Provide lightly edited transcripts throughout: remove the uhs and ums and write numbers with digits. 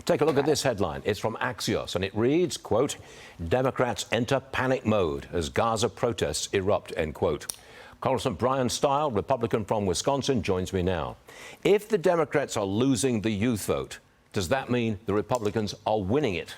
Take a look at this headline. It's from Axios, and it reads, quote, Democrats enter panic mode as Gaza protests erupt, end quote. Congressman Bryan Steil, Republican from Wisconsin, joins me now. If the Democrats are losing the youth vote, does that mean the Republicans are winning it?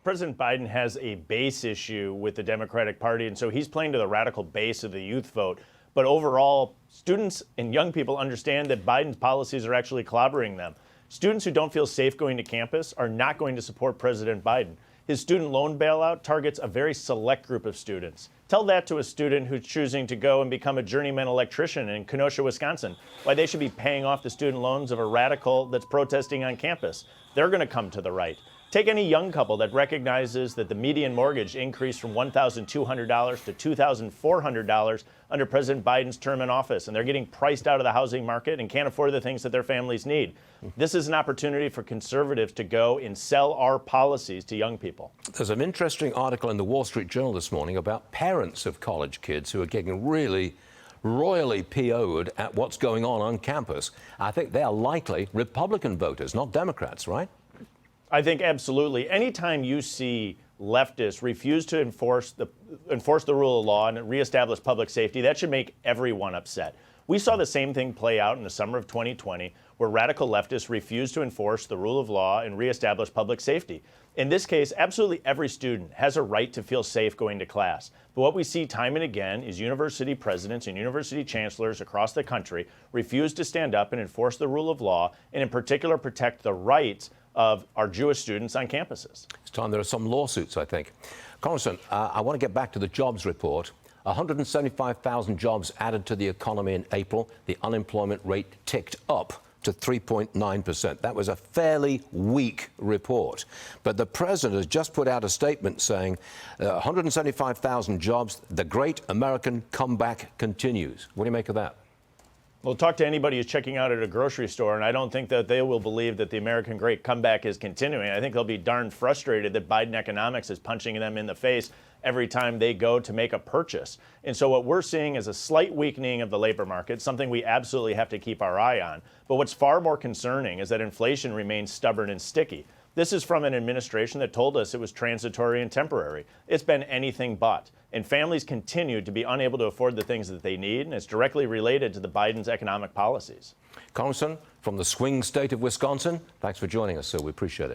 President Biden has a base issue with the Democratic Party, and so he's playing to the radical base of the youth vote. But overall, students and young people understand that Biden's policies are actually clobbering them. Students who don't feel safe going to campus are not going to support President Biden. His student loan bailout targets a very select group of students. Tell that to a student who's choosing to go and become a journeyman electrician in Kenosha, Wisconsin, why they should be paying off the student loans of a radical that's protesting on campus. They're going to come to the right. Take any young couple that recognizes that the median mortgage increased from $1,200 to $2,400 under President Biden's term in office, and they're getting priced out of the housing market and can't afford the things that their families need. This is an opportunity for conservatives to go and sell our policies to young people. There's an interesting article in the Wall Street Journal this morning about parents of college kids who are getting really royally PO'd at what's going on campus. I think they are likely Republican voters, not Democrats, right? I think absolutely. Anytime you see leftists refuse to enforce the rule of law and reestablish public safety, that should make everyone upset. We saw the same thing play out in the summer of 2020, where radical leftists refused to enforce the rule of law and reestablish public safety. In this case, absolutely every student has a right to feel safe going to class. But what we see time and again is university presidents and university chancellors across the country refuse to stand up and enforce the rule of law, and in particular protect the rights of our Jewish students on campuses. It's time there are some lawsuits, I think. Congressman, I want to get back to the jobs report. 175,000 jobs added to the economy in April. The unemployment rate ticked up to 3.9%. That was a fairly weak report. But the president has just put out a statement saying 175,000 jobs, the great American comeback continues. What do you make of that? Well, talk to anybody who's checking out at a grocery store, and I don't think that they will believe that the American great comeback is continuing. I think they'll be darn frustrated that Biden economics is punching them in the face every time they go to make a purchase. And so what we're seeing is a slight weakening of the labor market, something we absolutely have to keep our eye on. But what's far more concerning is that inflation remains stubborn and sticky. This is from an administration that told us it was transitory and temporary. It's been anything but. And families continue to be unable to afford the things that they need, and it's directly related to the Biden's economic policies. Congressman from the swing state of Wisconsin, thanks for joining us, sir. We appreciate it.